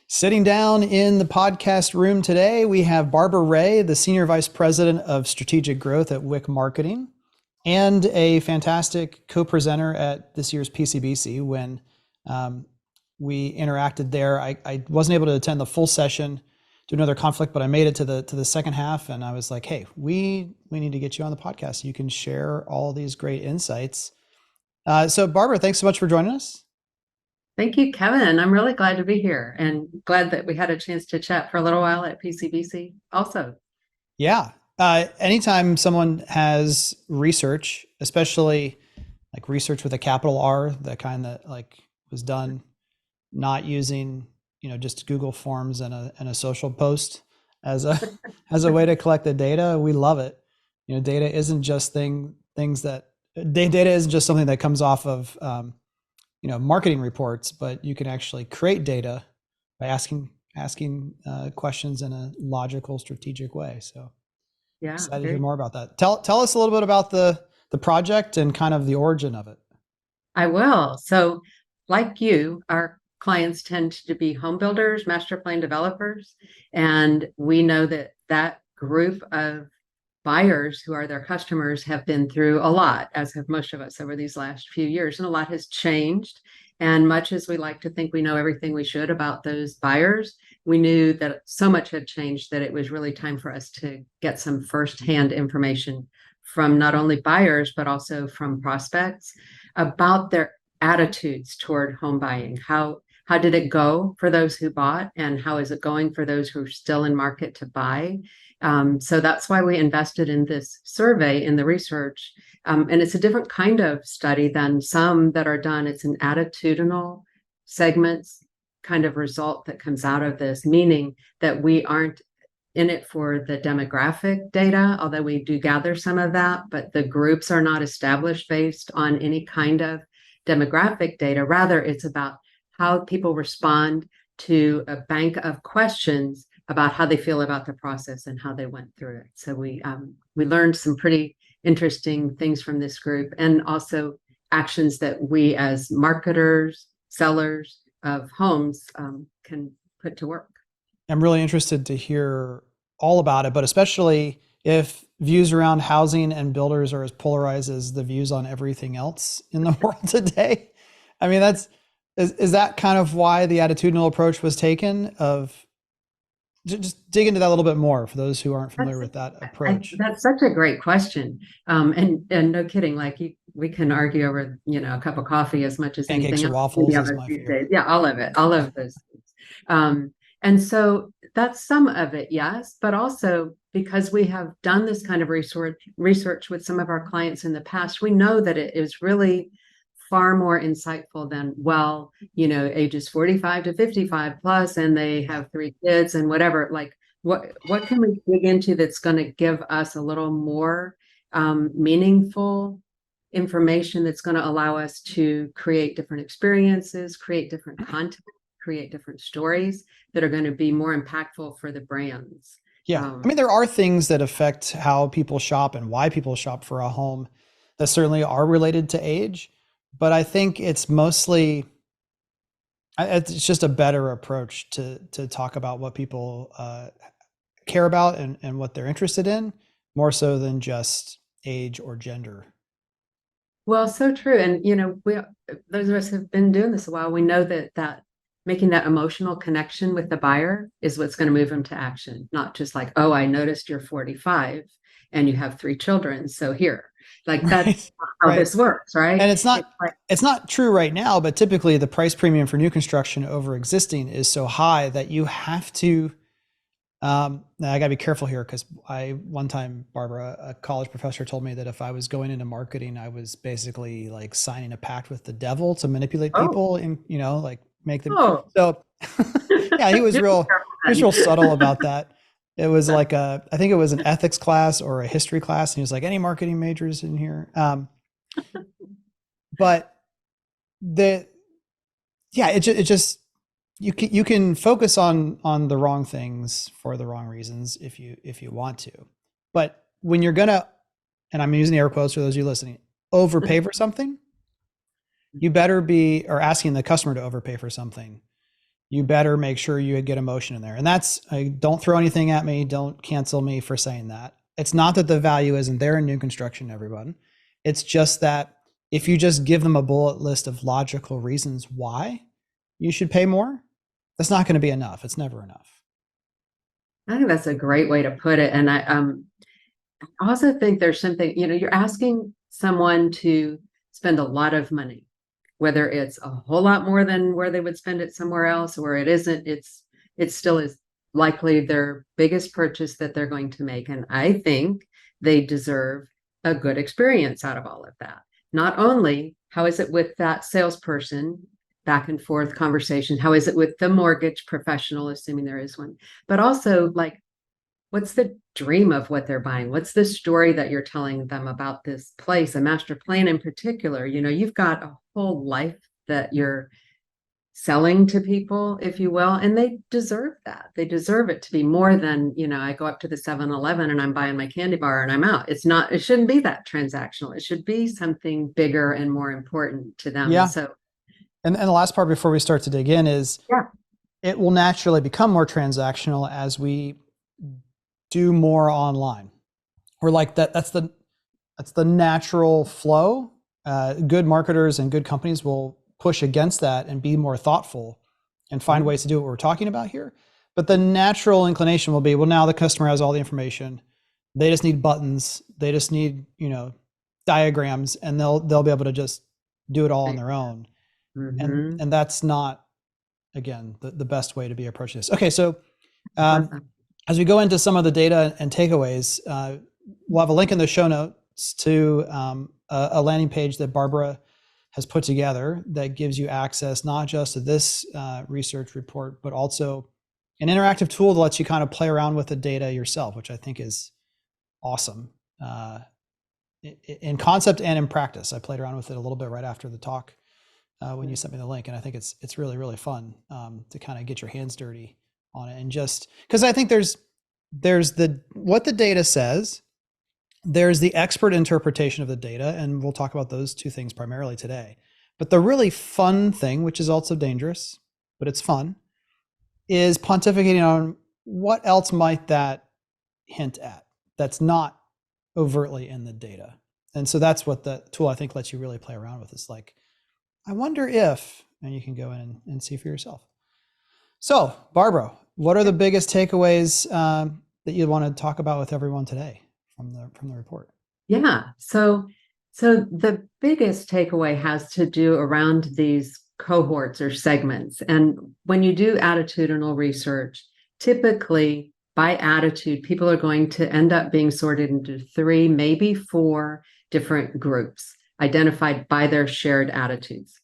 Sitting down in the podcast room today, we have Barbara Wray, the Senior Vice President of Strategic Growth at Wick Marketing, and a fantastic co-presenter at this year's PCBC. When we interacted there, I wasn't able to attend the full session due to another conflict, but I made it to the second half, and I was like, hey, we need to get you on the podcast. You can share all these great insights. So Barbara, thanks so much for joining us. Thank you, Kevin. I'm really glad to be here and glad that we had a chance to chat for a little while at PCBC also. Yeah. Anytime someone has research, especially like research with a capital R, the kind that like was done not using, just Google Forms and a social post as a as a way to collect the data, we love it. Data isn't just data isn't just something that comes off of marketing reports, but you can actually create data by asking questions in a logical, strategic way. So yeah, excited to hear more about that. Tell us a little bit about the project and kind of the origin of it. I will. So like you, our clients tend to be home builders, master plan developers, and we know that group of buyers who are their customers have been through a lot, as have most of us over these last few years, and a lot has changed. And much as we like to think we know everything we should about those buyers, we knew that so much had changed that it was really time for us to get some firsthand information from not only buyers, but also from prospects about their attitudes toward home buying. How did it go for those who bought, and how is it going for those who are still in market to buy? So that's why we invested in this survey in the research. And it's a different kind of study than some that are done. It's an attitudinal segments kind of result that comes out of this, meaning that we aren't in it for the demographic data, although we do gather some of that, but the groups are not established based on any kind of demographic data. Rather, it's about how people respond to a bank of questions about how they feel about the process and how they went through it. So we learned some pretty interesting things from this group, and also actions that we as marketers, sellers of homes can put to work. I'm really interested to hear all about it, but especially if views around housing and builders are as polarized as the views on everything else in the world today. I mean, is that kind of why the attitudinal approach was taken? Of just dig into that a little bit more for those who aren't familiar with that approach. That's such a great question. And no kidding, like we can argue over, a cup of coffee as much as Pancakes anything or else. waffles is my favorite. Yeah, all of it, all of those things. And so that's some of it, yes, but also because we have done this kind of research with some of our clients in the past, we know that it is really far more insightful than, ages 45 to 55 plus, and they have 3 kids and whatever. Like, what can we dig into that's going to give us a little more meaningful information that's going to allow us to create different experiences, create different content, create different stories that are going to be more impactful for the brands. Yeah. I mean, there are things that affect how people shop and why people shop for a home that certainly are related to age. But I think it's just a better approach to talk about what people care about and what they're interested in, more so than just age or gender. Well, so true. And, those of us who have been doing this a while, we know that making that emotional connection with the buyer is what's going to move them to action, not just like, oh, I noticed you're 45 and you have 3 children. So here, like that's how this works, right? And it's not true right now, but typically the price premium for new construction over existing is so high that you have to, I gotta be careful here, because one time, Barbara, a college professor told me that if I was going into marketing, I was basically like signing a pact with the devil to manipulate people and, like make them. So yeah, he was real subtle about that. It was like I think it was an ethics class or a history class. And he was like, any marketing majors in here? But it just, you can focus on the wrong things for the wrong reasons if you want to. But when you're gonna, and I'm using air quotes for those of you listening, overpay for something, you better be, or asking the customer to overpay for something, you better make sure you get emotion in there. And that's, don't throw anything at me. Don't cancel me for saying that. It's not that the value isn't there in new construction, everyone. It's just that if you just give them a bullet list of logical reasons why you should pay more, that's not going to be enough. It's never enough. I think that's a great way to put it. And I also think there's something, you're asking someone to spend a lot of money, whether it's a whole lot more than where they would spend it somewhere else, or it isn't, it still is likely their biggest purchase that they're going to make. And I think they deserve a good experience out of all of that. Not only how is it with that salesperson, back and forth conversation, how is it with the mortgage professional, assuming there is one, but also like, what's the dream of what they're buying? What's the story that you're telling them about this place, a master plan in particular? You've got a whole life that you're selling to people, if you will, and they deserve that. They deserve it to be more than, I go up to the 7-Eleven and I'm buying my candy bar and I'm out. It shouldn't be that transactional. It should be something bigger and more important to them. Yeah. So, and the last part before we start to dig in is, yeah, it will naturally become more transactional as we do more online. Or like that's the natural flow. Good marketers and good companies will push against that and be more thoughtful and find ways to do what we're talking about here. But the natural inclination will be, well, now the customer has all the information. They just need buttons. They just need, diagrams, and they'll be able to just do it all on their own. Mm-hmm. And that's not, again, the best way to be approaching this. Okay, so as we go into some of the data and takeaways, we'll have a link in the show notes to a landing page that Barbara has put together that gives you access not just to this research report, but also an interactive tool that lets you kind of play around with the data yourself, which I think is awesome in concept and in practice. I played around with it a little bit right after the talk when you sent me the link, and I think it's really, really fun to kind of get your hands dirty on it. And just because I think there's what the data says, there's the expert interpretation of the data, and we'll talk about those two things primarily today. But the really fun thing, which is also dangerous, but it's fun, is pontificating on what else might that hint at that's not overtly in the data. And so that's what the tool I think lets you really play around with. Is like, I wonder if, and you can go in and see for yourself. So, Barbara, what are the biggest takeaways that you want to talk about with everyone today from the report? Yeah. So the biggest takeaway has to do around these cohorts or segments. And when you do attitudinal research, typically by attitude, people are going to end up being sorted into 3, maybe 4 different groups identified by their shared attitudes.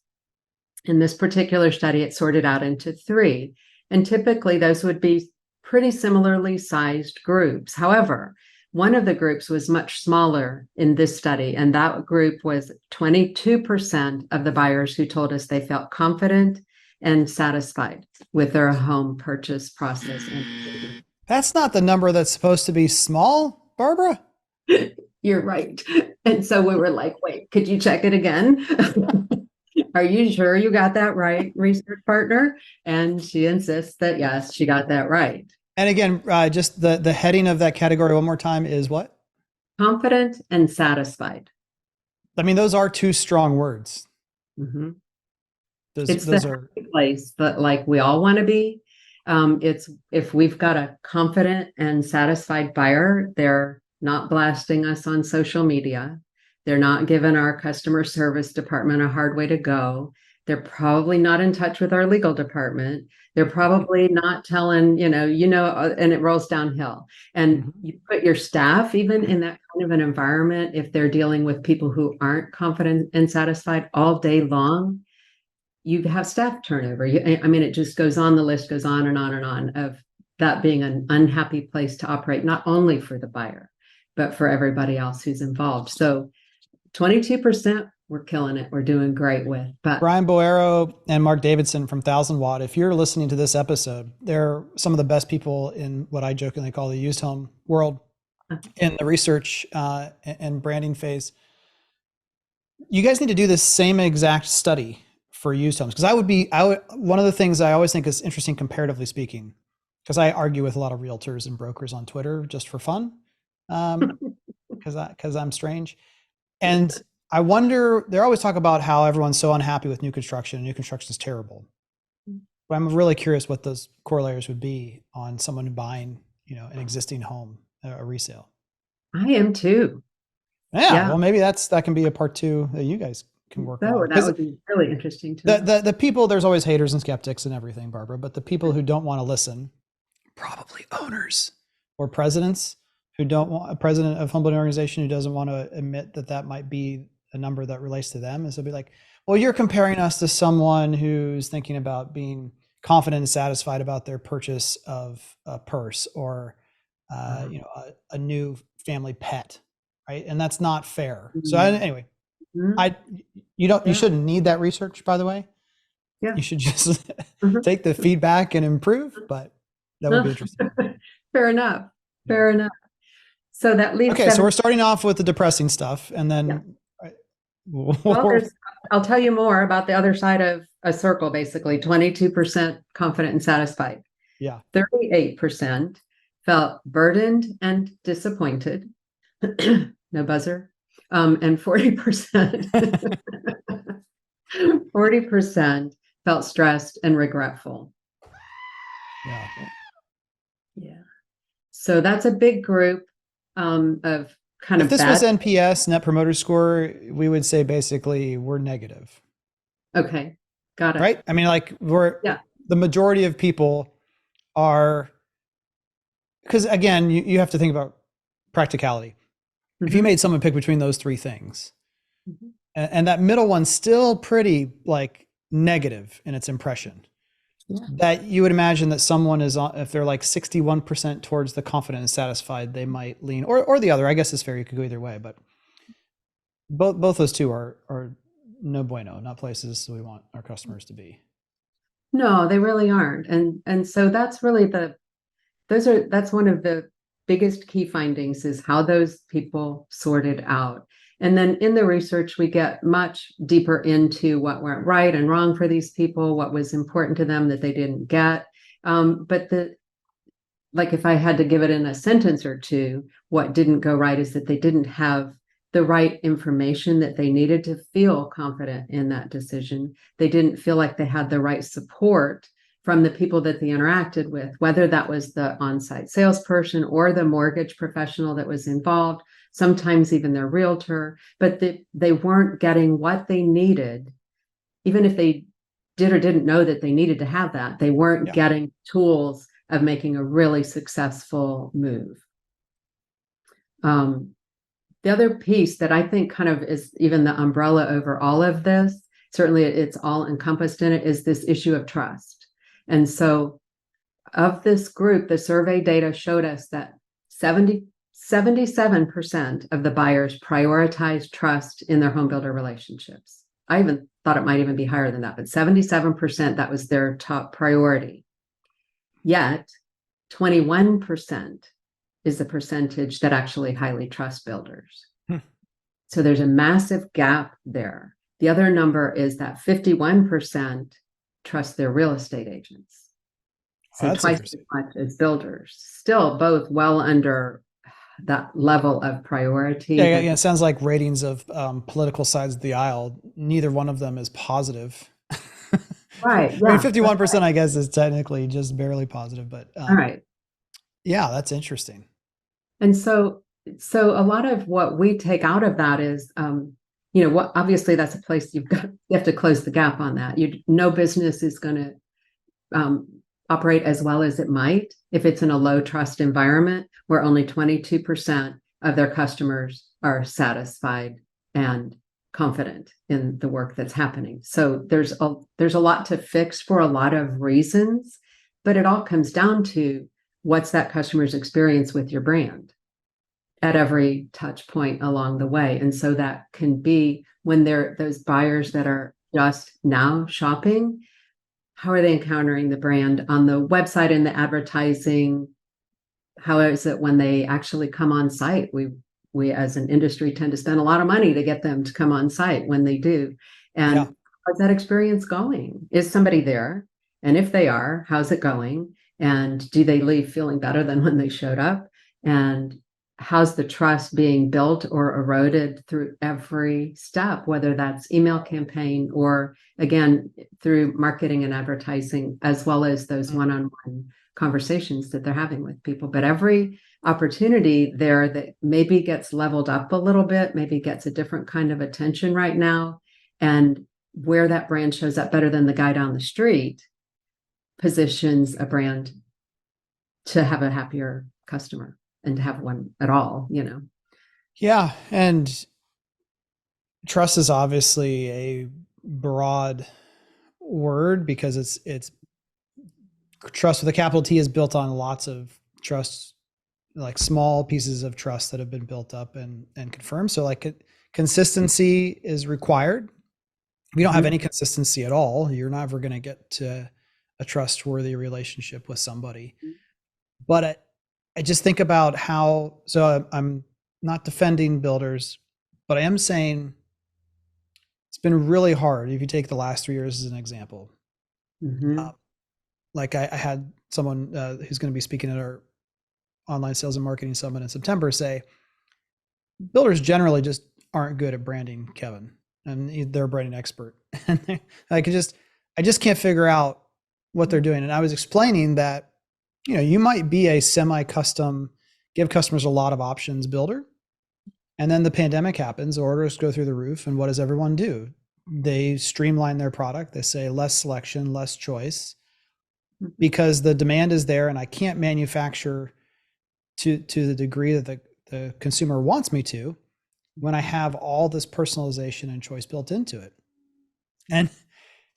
In this particular study, it sorted out into 3. And typically those would be pretty similarly sized groups. However, one of the groups was much smaller in this study, and that group was 22% of the buyers who told us they felt confident and satisfied with their home purchase process. That's not the number that's supposed to be small, Barbara. You're right. And so we were like, wait, could you check it again? Are you sure you got that right, research partner? And she insists that yes, she got that right. And again, just the heading of that category one more time is what? Confident and satisfied. I mean, those are 2 strong words. Mm-hmm. Those the place that like we all want to be. It's if we've got a confident and satisfied buyer, they're not blasting us on social media. They're not giving our customer service department a hard way to go. They're probably not in touch with our legal department. They're probably not telling, and it rolls downhill. And you put your staff even in that kind of an environment, if they're dealing with people who aren't confident and satisfied all day long, you have staff turnover. It just goes on, the list goes on and on and on of that being an unhappy place to operate, not only for the buyer, but for everybody else who's involved. So 22%, we're killing it. We're doing great with. But Brian Boero and Mark Davidson from 1000 Watt, if you're listening to this episode, they're some of the best people in what I jokingly call the used home world in the research and branding phase. You guys need to do this same exact study for used homes? Because one of the things I always think is interesting comparatively speaking, because I argue with a lot of realtors and brokers on Twitter just for fun, because I'm strange. And I wonder, they always talk about how everyone's so unhappy with new construction, and new construction is terrible. But I'm really curious what those corollaries would be on someone buying, an existing home, a resale. I am too. Yeah. Well, maybe that can be a part two that you guys can work on. That would be really interesting to know. The people, there's always haters and skeptics and everything, Barbara, but the people who don't want to listen, probably owners or presidents who don't want, a president of home building organization who doesn't want to admit that might be a number that relates to them. And so be like, well, you're comparing us to someone who's thinking about being confident and satisfied about their purchase of a purse or, a new family pet. Right. And that's not fair. So anyway, you shouldn't need that research, by the way. Yeah. You should just take the feedback and improve, but that would be interesting. Fair enough. Fair enough. So that leaves. Okay. So we're starting off with the depressing stuff and then. Well, I'll tell you more about the other side of a circle, basically 22% confident and satisfied. Yeah. 38% felt burdened and disappointed. No buzzer. And 40% felt stressed and regretful. Yeah. Yeah. So that's a big group of kind of. If this was NPS, Net Promoter Score, we would say basically we're negative. Okay. Got it. Right? I mean, like the majority of people are, because again, you have to think about practicality. If you made someone pick between those three things, and that middle one's still pretty like negative in its impression, that you would imagine that someone is on, if they're like 61% towards the confident and satisfied, they might lean, or the other, I guess it's fair. You could go either way, but both those two are no bueno, not places we want our customers to be. No, they really aren't. And so that's really that's one of the biggest key findings is how those people sorted out. And then in the research, we get much deeper into what went right and wrong for these people, what was important to them that they didn't get. But if I had to give it in a sentence or two, what didn't go right is that they didn't have the right information that they needed to feel confident in that decision. They didn't feel like they had the right support from the people that they interacted with, whether that was the on-site salesperson or the mortgage professional that was involved, sometimes even their realtor, but they weren't getting what they needed. Even if they did or didn't know that they needed to have that, they weren't getting tools of making a really successful move. The other piece that I think kind of is even the umbrella over all of this, certainly it's all encompassed in it, is this issue of trust. And so of this group, the survey data showed us that 77% of the buyers prioritize trust in their home builder relationships. I even thought it might even be higher than that, but 77%, that was their top priority. Yet 21% is the percentage that actually highly trust builders. So there's a massive gap there. The other number is that 51% trust their real estate agents. So twice as much as builders. Still both well under that level of priority. Yeah, it sounds like ratings of political sides of the aisle. Neither one of them is positive. Right. Yeah. I mean, 51%, I guess, is technically just barely positive, but right. Yeah, that's interesting. And so a lot of what we take out of that is, obviously that's a place you have to close the gap on that. No business is going to operate as well as it might if it's in a low trust environment where only 22% of their customers are satisfied and confident in the work that's happening. So there's a lot to fix for a lot of reasons, but it all comes down to what's that customer's experience with your brand at every touch point along the way. And so that can be when they're those buyers that are just now shopping, how are they encountering the brand on the website and the advertising? How is it when they actually come on site? We as an industry tend to spend a lot of money to get them to come on site when they do. And how's that experience going? Is somebody there? And if they are, how's it going? And do they leave feeling better than when they showed up? And how's the trust being built or eroded through every step, whether that's email campaign or again, through marketing and advertising, as well as those one-on-one conversations that they're having with people. But every opportunity there that maybe gets leveled up a little bit, maybe gets a different kind of attention right now. And where that brand shows up better than the guy down the street positions a brand to have a happier customer and to have one at all, you know. Yeah. And trust is obviously a broad word because it's trust with a capital T is built on lots of trust, like small pieces of trust that have been built up and confirmed. So like consistency is required. If you don't have any consistency at all, you're never going to get to a trustworthy relationship with somebody. But I just think about how, so I'm not defending builders, but I am saying it's been really hard. If you take the last 3 years as an example, like I had someone who's going to be speaking at our online sales and marketing summit in September say, builders generally just aren't good at branding Kevin, and they're a branding expert. And I just can't figure out what they're doing. And I was explaining that, you know, you might be a semi-custom, give customers a lot of options builder. And then the pandemic happens, orders go through the roof. And what does everyone do? They streamline their product. They say less selection, less choice, because the demand is there and I can't manufacture to the degree that the consumer wants me to when I have all this personalization and choice built into it.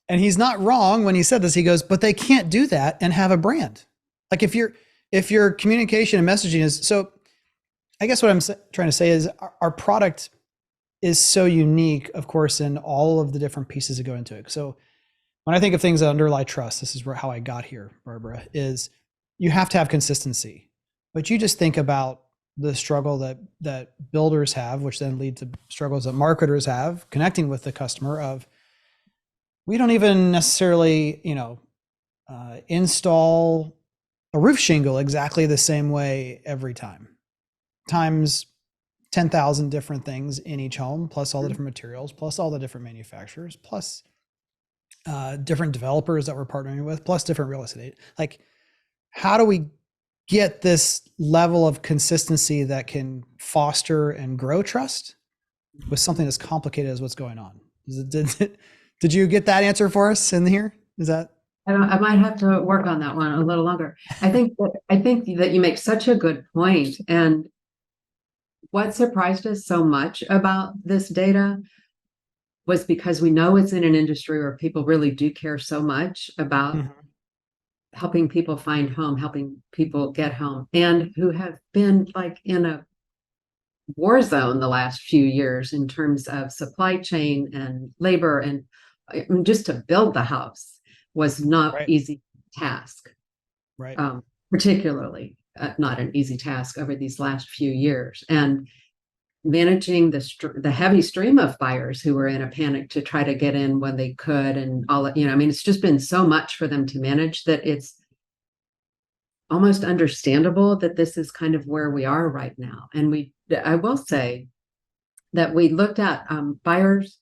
And he's not wrong when he said this. He goes, but they can't do that and have a brand. Like if your communication and messaging is, so I guess what I'm trying to say is our product is so unique, of course, in all of the different pieces that go into it. So when I think of things that underlie trust, this is how I got here, Barbara, is you have to have consistency. But you just think about the struggle that builders have, which then lead to struggles that marketers have connecting with the customer of, we don't even necessarily, install a roof shingle exactly the same way every time. Times 10,000 different things in each home, plus all the different materials, plus all the different manufacturers, plus different developers that we're partnering with, plus different real estate. Like, how do we get this level of consistency that can foster and grow trust with something as complicated as what's going on? Did you get that answer for us in here? Is that? I might have to work on that one a little longer. I think that you make such a good point. And what surprised us so much about this data was because we know it's in an industry where people really do care so much about helping people find home, helping people get home, and who have been like in a war zone the last few years in terms of supply chain and labor, and just to build the house was not easy task, right? Particularly not an easy task over these last few years, and managing the heavy stream of buyers who were in a panic to try to get in when they could, and all, it's just been so much for them to manage that it's almost understandable that this is kind of where we are right now. And I will say that we looked at buyers,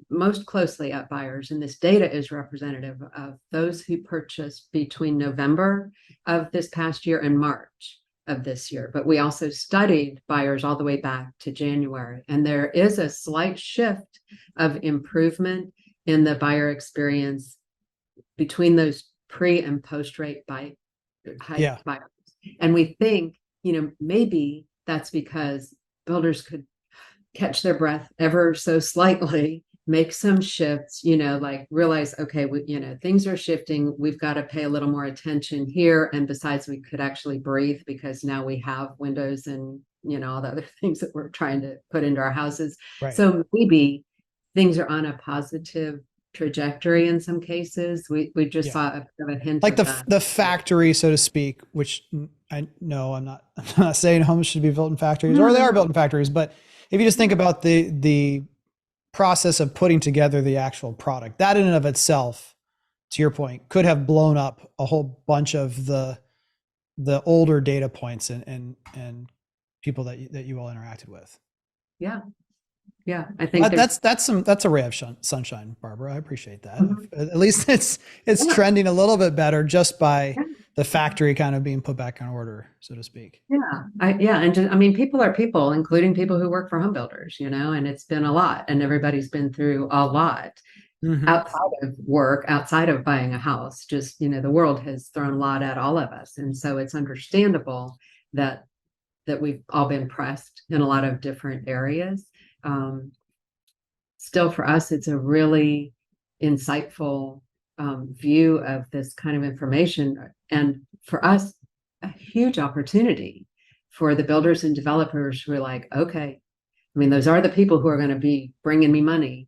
most closely at buyers, and this data is representative of those who purchased between November of this past year and March of this year. But we also studied buyers all the way back to January. And there is a slight shift of improvement in the buyer experience between those pre and post rate buyers. And we think, maybe that's because builders could catch their breath ever so slightly, make some shifts, like realize, okay, things are shifting. We've got to pay a little more attention here. And besides, we could actually breathe because now we have windows and, all the other things that we're trying to put into our houses. Right. So maybe things are on a positive trajectory in some cases. We just saw a hint like of that. The factory, so to speak, which I know I'm not saying homes should be built in factories, or they are built in factories, but if you just think about the process of putting together the actual product, that in and of itself, to your point, could have blown up a whole bunch of the older data points and people that you all interacted with. Yeah. Yeah. I think That's a ray of sunshine, Barbara. I appreciate that. Mhm. At least it's Yeah. trending a little bit better just by Yeah. the factory kind of being put back in order, so to speak. Yeah. And just, I mean, people are people, including people who work for home builders, and it's been a lot, and everybody's been through a lot Mm-hmm. outside of work, outside of buying a house. Just, the world has thrown a lot at all of us. And so it's understandable that we've all been pressed in a lot of different areas. Um, Still, for us, it's a really insightful view of this kind of information. And for us, a huge opportunity for the builders and developers who are like, okay, I mean, those are the people who are going to be bringing me money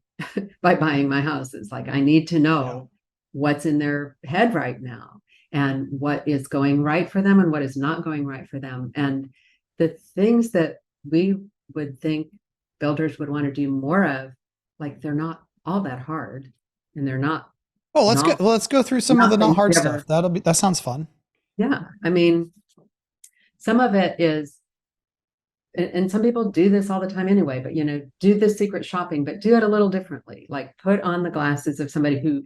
by buying my houses. Like, I need to know what's in their head right now and what is going right for them and what is not going right for them. And the things that we would think builders would want to do more of, like, they're not all that hard, and they're not Oh, not let's go through some of the not hard stuff. That sounds fun. yeah. I mean, some of it is, and some people do this all the time anyway, but do the secret shopping, but do it a little differently. Like, put on the glasses of somebody who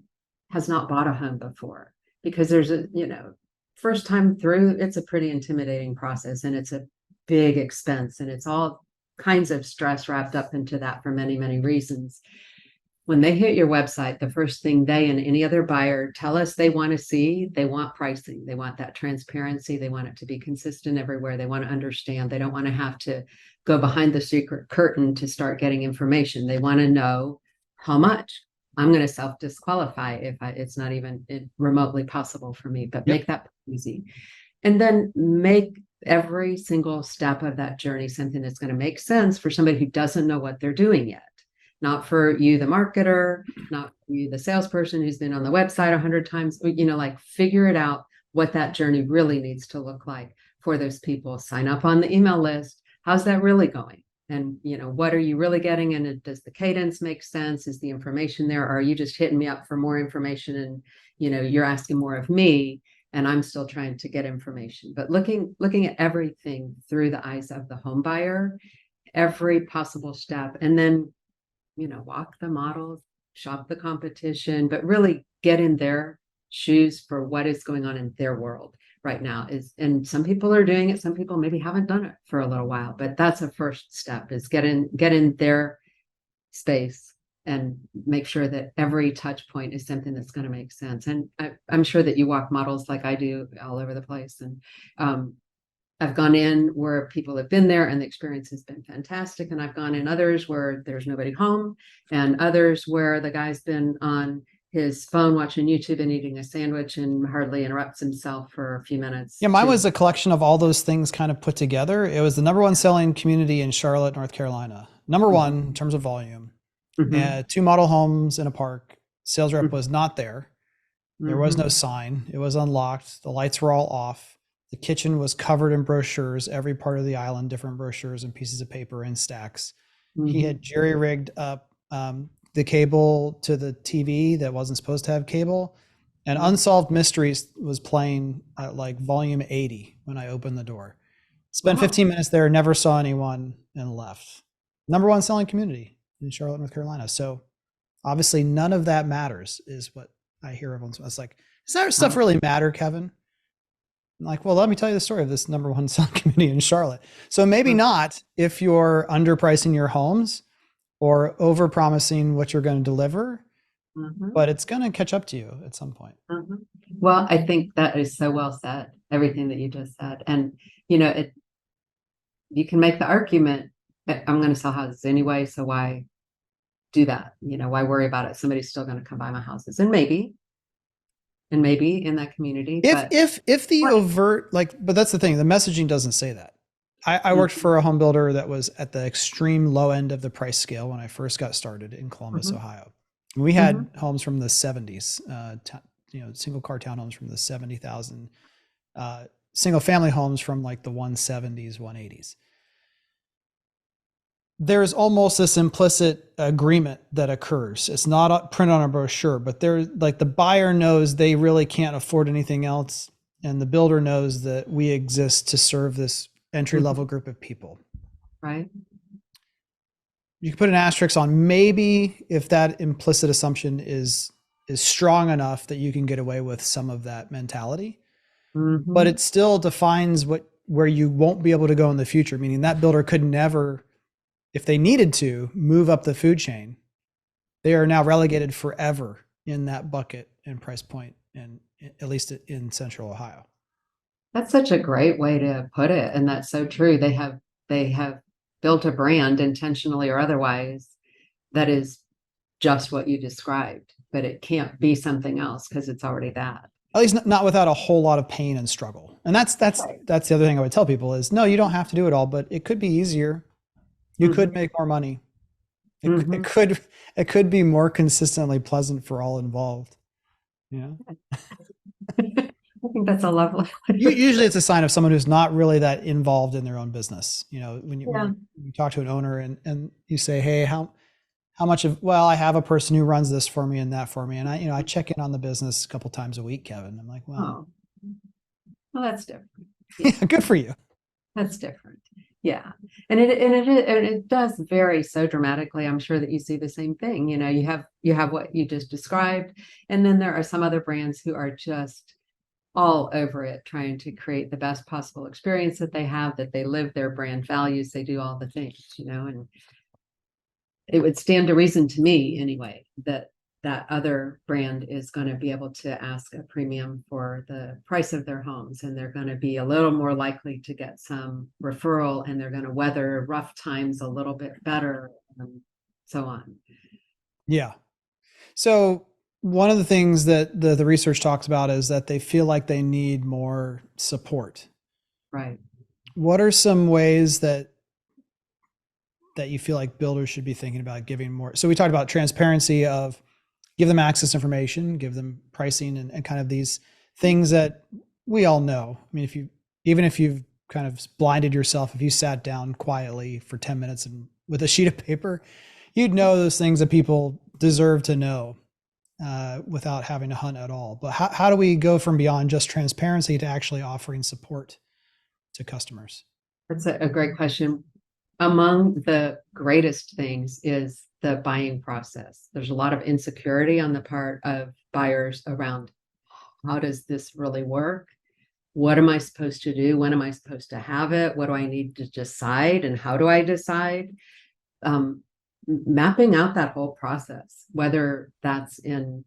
has not bought a home before, because there's first time through, it's a pretty intimidating process, and it's a big expense, and it's all kinds of stress wrapped up into that for many, many reasons. When they hit your website, the first thing they and any other buyer tell us they want to see, they want pricing. They want that transparency. They want it to be consistent everywhere. They want to understand. They don't want to have to go behind the secret curtain to start getting information. They want to know how much. I'm going to self-disqualify if it's not even remotely possible for me, but make that easy. And then make every single step of that journey something that's going to make sense for somebody who doesn't know what they're doing yet. Not for you, the marketer, not for you, the salesperson who's been on the website 100 times, like, figure it out what that journey really needs to look like for those people. Sign up on the email list. How's that really going? And, what are you really getting? And does the cadence make sense? Is the information there? Or are you just hitting me up for more information and, you're asking more of me and I'm still trying to get information? But looking at everything through the eyes of the home buyer, every possible step, and then walk the models, shop the competition, but really get in their shoes for what is going on in their world right now. And some people are doing it, some people maybe haven't done it for a little while, but that's a first step, is get in their space and make sure that every touch point is something that's going to make sense. And I'm sure that you walk models like I do all over the place. And I've gone in where people have been there and the experience has been fantastic. And I've gone in others where there's nobody home, and others where the guy's been on his phone watching YouTube and eating a sandwich and hardly interrupts himself for a few minutes. Yeah, mine was a collection of all those things kind of put together. It was the number one selling community in Charlotte, North Carolina. Number one in terms of volume. 2 model homes in a park. Sales rep was not there. There was no sign. It was unlocked. The lights were all off. The kitchen was covered in brochures, every part of the island, different brochures and pieces of paper in stacks. He had jerry-rigged up the cable to the TV that wasn't supposed to have cable. And Unsolved Mysteries was playing at like volume 80 when I opened the door. Spent 15 minutes there, never saw anyone, and left. Number one selling community in Charlotte, North Carolina. So obviously none of that matters, is what I hear everyone's. It's like, does that stuff really matter, Kevin? I'm like, well, let me tell you the story of this number one selling community in Charlotte. So maybe not if you're underpricing your homes or over promising what you're going to deliver, but it's going to catch up to you at some point. Well, I think that is so well said, everything that you just said. And, you can make the argument that I'm going to sell houses anyway, so why do that? Why worry about it? Somebody's still going to come buy my houses. And maybe in that community. If the overt, but that's the thing, the messaging doesn't say that. I worked for a home builder that was at the extreme low end of the price scale when I first got started in Columbus, Ohio. We had homes from the 70s, single car townhomes from the 70,000, single family homes from like the 170s, 180s. there's almost this implicit agreement that occurs. It's not printed on a brochure, but there's like the buyer knows they really can't afford anything else. And the builder knows that we exist to serve this entry level group of people. Right. You can put an asterisk on maybe if that implicit assumption is strong enough that you can get away with some of that mentality, but it still defines where you won't be able to go in the future, meaning that builder could never, if they needed to, move up the food chain. They are now relegated forever in that bucket and price point, and at least in Central Ohio. That's such a great way to put it, and that's so true. They have built a brand intentionally or otherwise that is just what you described, but it can't be something else because it's already that. At least not without a whole lot of pain and struggle. And that's Right. the other thing I would tell people is, no, you don't have to do it all, but it could be easier. You could make more money. It could be more consistently pleasant for all involved. You know, I think that's a lovely. usually it's a sign of someone who's not really that involved in their own business. You know, when Yeah. you talk to an owner and you say, hey, how much of, well, I have a person who runs this for me and that for me. And I check in on the business a couple times a week, Kevin. I'm like, well, Well, that's different. yeah, good for you. That's different. Yeah. And it does vary so dramatically. I'm sure that you see the same thing. You know, you have what you just described, and then there are some other brands who are just all over it, trying to create the best possible experience that they have, that they live their brand values, they do all the things, and it would stand to reason to me anyway, that other brand is going to be able to ask a premium for the price of their homes, and they're going to be a little more likely to get some referral, and they're going to weather rough times a little bit better, and so on. Yeah. So one of the things that the research talks about is that they feel like they need more support. Right. What are some ways that you feel like builders should be thinking about giving more? So we talked about transparency of give them access information, give them pricing and kind of these things that we all know. I mean, even if you've kind of blinded yourself, if you sat down quietly for 10 minutes and with a sheet of paper, you'd know those things that people deserve to know without having to hunt at all. But how do we go from beyond just transparency to actually offering support to customers? That's a great question. Among the greatest things is the buying process. There's a lot of insecurity on the part of buyers around how does this really work? What am I supposed to do? When am I supposed to have it? What do I need to decide? And how do I decide? Mapping out that whole process, whether that's in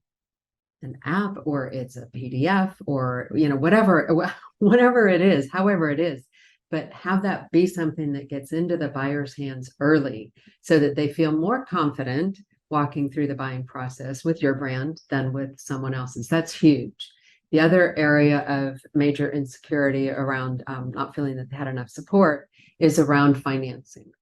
an app or it's a PDF or whatever it is, however it is, but have that be something that gets into the buyer's hands early so that they feel more confident walking through the buying process with your brand than with someone else's. That's huge. The other area of major insecurity around not feeling that they had enough support is around financing.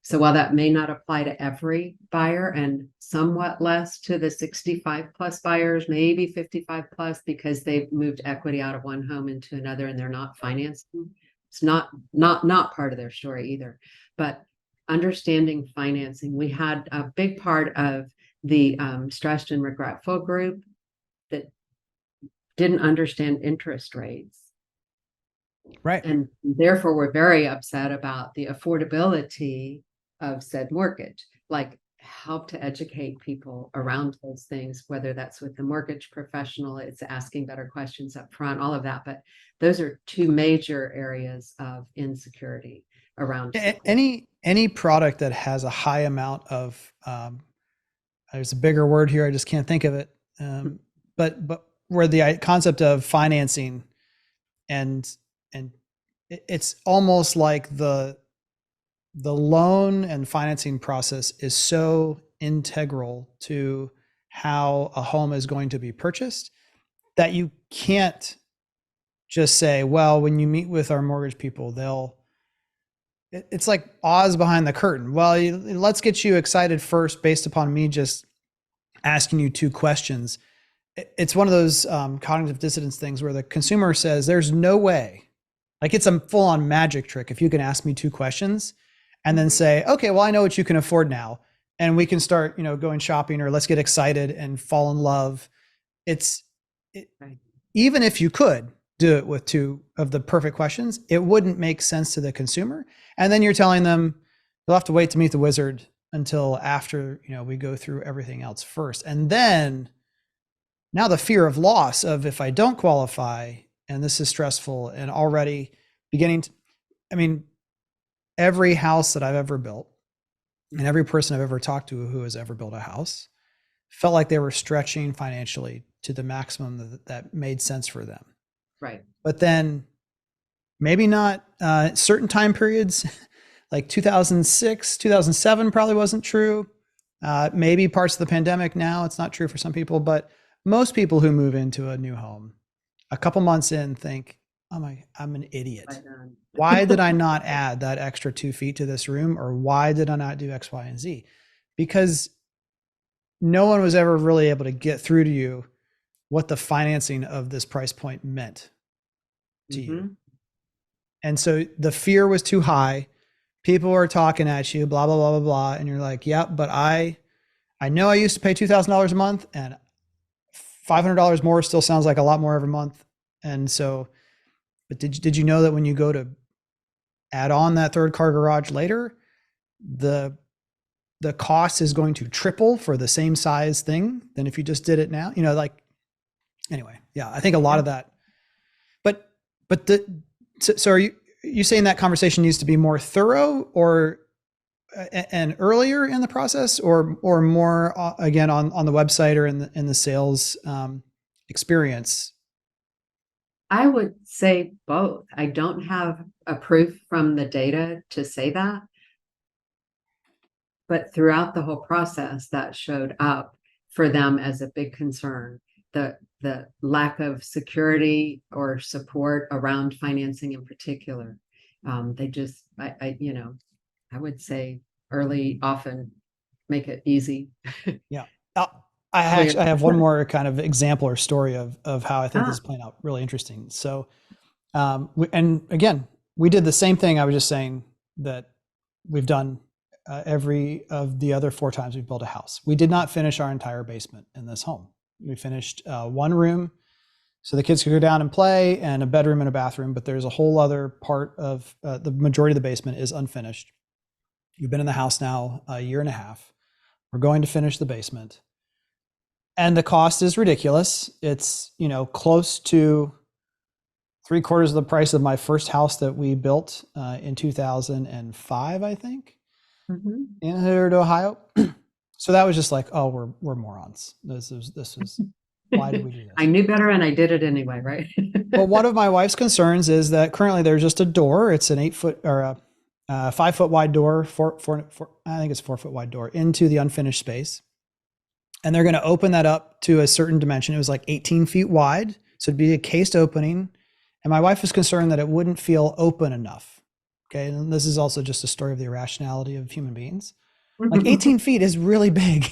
So while that may not apply to every buyer and somewhat less to the 65 plus buyers, maybe 55 plus, because they've moved equity out of one home into another and they're not financing, it's not part of their story either. But understanding financing, we had a big part of the stressed and regretful group that didn't understand interest rates. Right. And therefore we're very upset about the affordability of said mortgage. Like, help to educate people around those things, whether that's with the mortgage professional, it's asking better questions up front, all of that. But those are two major areas of insecurity around any product that has a high amount of there's a bigger word here, I just can't think of it, but where the concept of financing and it's almost like the loan and financing process is so integral to how a home is going to be purchased that you can't just say, well, when you meet with our mortgage people, it's like Oz behind the curtain. Well, let's get you excited first based upon me just asking you two questions. It's one of those cognitive dissonance things where the consumer says, there's no way, like it's a full on magic trick if you can ask me two questions and then say, okay, well, I know what you can afford now. And we can start, going shopping, or let's get excited and fall in love. It's Right. even if you could do it with two of the perfect questions, it wouldn't make sense to the consumer. And then you're telling them you'll have to wait to meet the wizard until after, we go through everything else first. And then now the fear of loss of, if I don't qualify and this is stressful, and already beginning to, every house that I've ever built and every person I've ever talked to who has ever built a house felt like they were stretching financially to the maximum that made sense for them. Right. But then maybe not certain time periods, like 2006, 2007 probably wasn't true. Maybe parts of the pandemic now, it's not true for some people, but most people who move into a new home, a couple months in, think, oh I'm an idiot. Why did I not add that extra 2 feet to this room? Or why did I not do X, Y, and Z? Because no one was ever really able to get through to you what the financing of this price point meant to you. And so the fear was too high. People were talking at you, blah, blah, blah, blah, blah. And you're like, yeah, but I know I used to pay $2,000 a month, and $500 more still sounds like a lot more every month. And so, but did you know that when you go to add on that third car garage later, the cost is going to triple for the same size thing than if you just did it now? Anyway, yeah, I think a lot of that. So are you saying that conversation needs to be more thorough, or and earlier in the process, or more again on the website or in the sales experience? I would say both. I don't have a proof from the data to say that, but throughout the whole process, that showed up for them as a big concern. The lack of security or support around financing in particular. They just, I would say early, often make it easy. Yeah. I have one more kind of example or story of how I think this is playing out really interesting. So, and again, we did the same thing. I was just saying that we've done every of the other 4 times we've built a house. We did not finish our entire basement in this home. We finished one room so the kids could go down and play, and a bedroom and a bathroom, but there's a whole other part of the majority of the basement is unfinished. We've been in the house now a year and a half. We're going to finish the basement. And the cost is ridiculous. It's, close to 3/4 of the price of my first house that we built in 2005, I think, in Hood, Ohio. So that was just like, oh, we're morons. This was why did we do this? I knew better and I did it anyway, right? Well, one of my wife's concerns is that currently there's just a door. It's an 8-foot or a 5-foot wide door, I think it's 4-foot wide door into the unfinished space. And they're going to open that up to a certain dimension. It was like 18 feet wide. So it'd be a cased opening. And my wife was concerned that it wouldn't feel open enough. Okay. And this is also just a story of the irrationality of human beings. Like 18 feet is really big.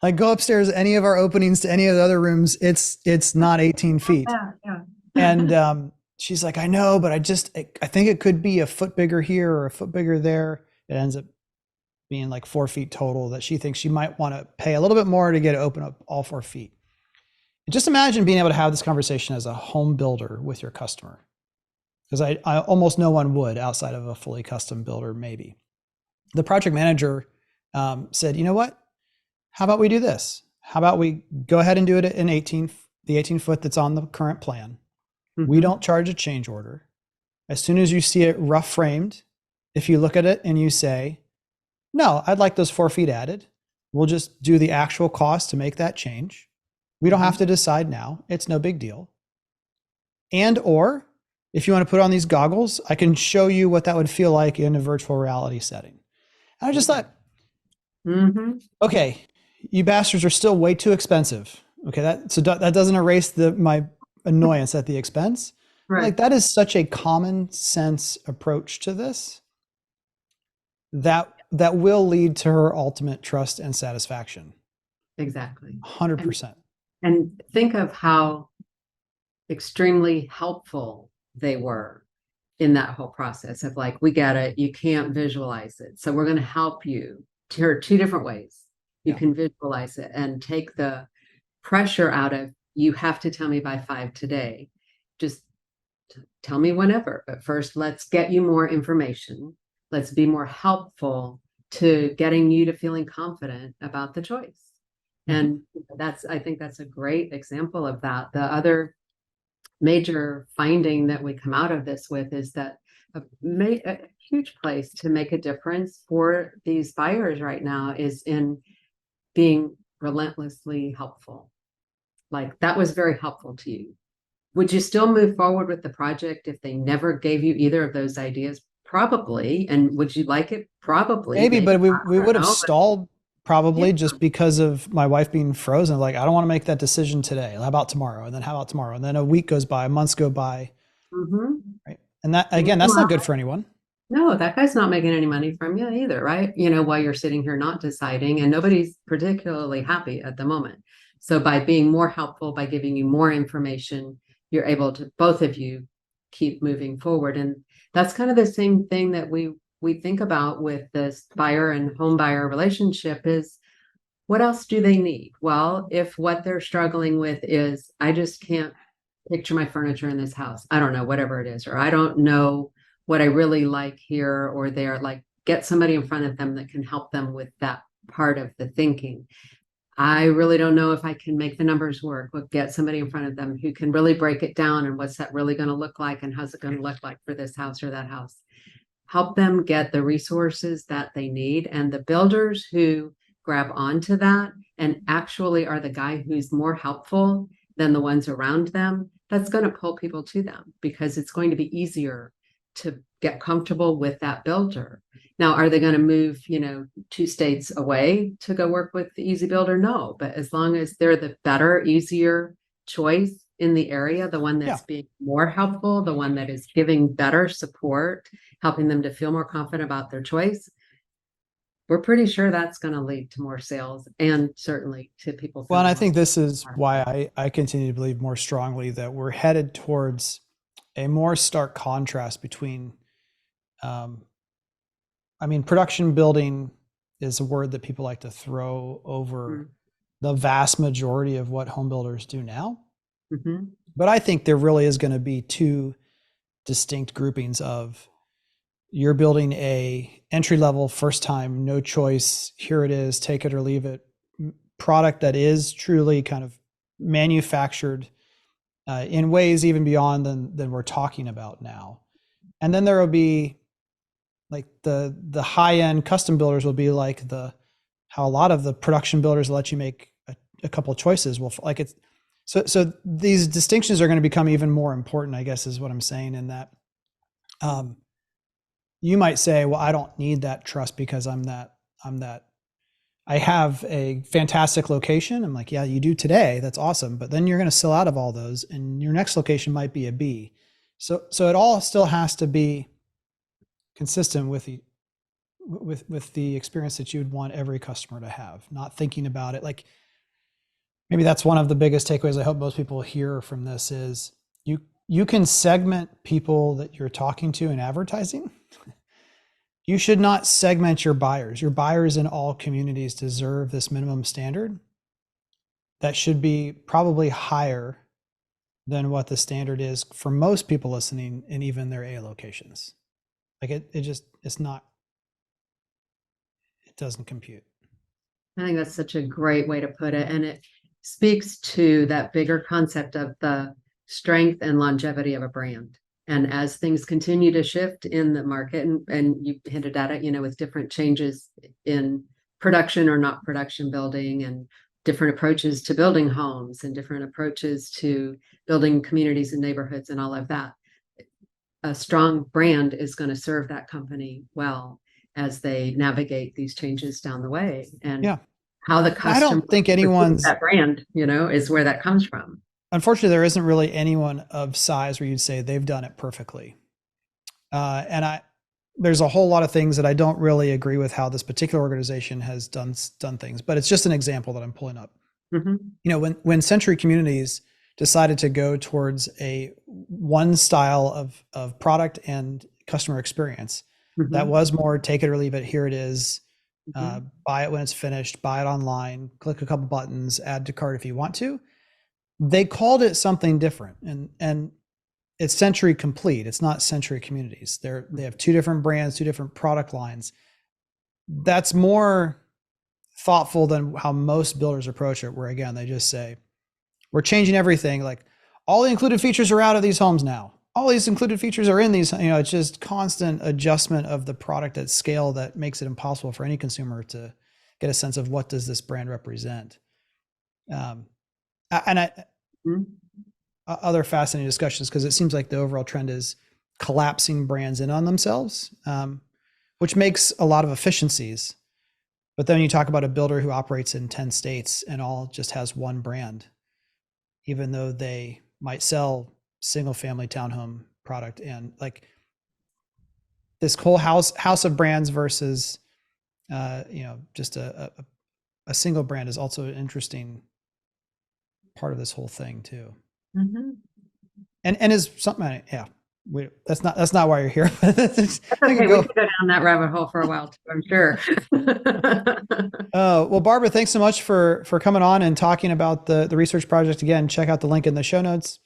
Like, go upstairs, any of our openings to any of the other rooms, it's not 18 feet. Yeah. And she's like, I know, but I think it could be a foot bigger here or a foot bigger there. It ends up being like 4 feet total, that she thinks she might want to pay a little bit more to get it open up all 4 feet. And just imagine being able to have this conversation as a home builder with your customer. Because I almost no one would outside of a fully custom builder, maybe. The project manager said, you know what? How about we do this? How about we go ahead and do it in the 18 foot that's on the current plan. We don't charge a change order. As soon as you see it rough framed, if you look at it and you say, no, I'd like those 4 feet added, we'll just do the actual cost to make that change. We don't have to decide now. It's no big deal. And, or if you want to put on these goggles, I can show you what that would feel like in a virtual reality setting. And I just thought, okay, you bastards are still way too expensive. Okay, that doesn't erase my annoyance at the expense. Right. Like, that is such a common sense approach to this that will lead to her ultimate trust and satisfaction. Exactly. 100%. And think of how extremely helpful they were in that whole process of like, we get it, you can't visualize it. So we're going to help you. Here are two different ways you Yeah. can visualize it and take the pressure out of, you have to tell me by 5 today. Just tell me whenever. But first, let's get you more information. Let's be more helpful to getting you to feeling confident about the choice. And I think that's a great example of that. The other major finding that we come out of this with is that a huge place to make a difference for these buyers right now is in being relentlessly helpful. Like, that was very helpful to you. Would you still move forward with the project if they never gave you either of those ideas? Probably. And would you like it? Probably. Maybe, but we I don't would have know, but stalled yeah. probably just because of my wife being frozen. Like, I don't want to make that decision today. How about tomorrow? And then how about tomorrow? And then a week goes by, months go by. Mhm. Right. And that, again, that's not good for anyone. No, that guy's not making any money from you either, right? While you're sitting here not deciding, and nobody's particularly happy at the moment. So by being more helpful, by giving you more information, you're able to, both of you, keep moving forward. And that's kind of the same thing that we think about with this buyer and home buyer relationship is, what else do they need? Well, if what they're struggling with is, I just can't picture my furniture in this house, I don't know, whatever it is, or I don't know what I really like here or there, like, get somebody in front of them that can help them with that part of the thinking. I really don't know if I can make the numbers work, but get somebody in front of them who can really break it down and what's that really going to look like and how's it going to look like for this house or that house. Help them get the resources that they need. And the builders who grab onto that and actually are the guy who's more helpful than the ones around them, that's going to pull people to them because it's going to be easier to get comfortable with that builder. Now, are they going to move, 2 states away to go work with the Easy Builder? No, but as long as they're the better, easier choice in the area, the one that's being more helpful, the one that is giving better support, helping them to feel more confident about their choice, we're pretty sure that's going to lead to more sales and certainly to people. Well, and I think this is why I continue to believe more strongly that we're headed towards a more stark contrast between, production building is a word that people like to throw over the vast majority of what home builders do now. Mm-hmm. But I think there really is going to be 2 distinct groupings of, you're building a entry level, first time, no choice, here it is, take it or leave it product that is truly kind of manufactured in ways even beyond than we're talking about now. And then there will be like the high end custom builders will be like how a lot of the production builders let you make a couple of choices. Well, like it's so these distinctions are going to become even more important, I guess, is what I'm saying. In that, you might say, well, I don't need that trust because I have a fantastic location. I'm like, yeah, you do today. That's awesome. But then you're going to sell out of all those and your next location might be a B. So it all still has to be consistent with the experience that you would want every customer to have, not thinking about it. Like, maybe that's one of the biggest takeaways I hope most people hear from this is you can segment people that you're talking to in advertising. You should not segment your buyers. Your buyers in all communities deserve this minimum standard that should be probably higher than what the standard is for most people listening in even their A locations. Like it doesn't compute. I think that's such a great way to put it. And it speaks to that bigger concept of the strength and longevity of a brand. And as things continue to shift in the market, and you hinted at it, with different changes in production or not production building and different approaches to building homes and different approaches to building communities and neighborhoods and all of that, a strong brand is going to serve that company well as they navigate these changes down the way. And how the customer, I don't think anyone's that brand, is where that comes from. Unfortunately, there isn't really anyone of size where you'd say they've done it perfectly. There's a whole lot of things that I don't really agree with how this particular organization has done things, but it's just an example that I'm pulling up. Mm-hmm. When Century Communities decided to go towards a one style of product and customer experience that was more take it or leave it. Here it is. Buy it when it's finished, buy it online, click a couple buttons, add to cart if you want to. They called it something different, and it's Century Complete. It's not Century Communities. They have two different brands, two different product lines. That's more thoughtful than how most builders approach it, where again, they just say, we're changing everything. Like all the included features are out of these homes now. All these included features are in these, it's just constant adjustment of the product at scale that makes it impossible for any consumer to get a sense of what does this brand represent. Other fascinating discussions, because it seems like the overall trend is collapsing brands in on themselves, which makes a lot of efficiencies. But then you talk about a builder who operates in 10 states and all just has one brand, even though they might sell single family townhome product, and like this whole house of brands versus, just a single brand is also an interesting part of this whole thing too. And is something, that's not why you're here. Okay, we could go down that rabbit hole for a while too, I'm sure. Well, Barbara, thanks so much for coming on and talking about the research project. Again, check out the link in the show notes.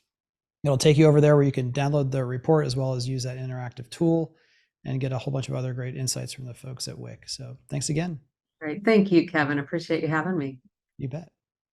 It'll take you over there where you can download the report as well as use that interactive tool and get a whole bunch of other great insights from the folks at Wick. So thanks again. Great. Thank you, Kevin. Appreciate you having me. You bet.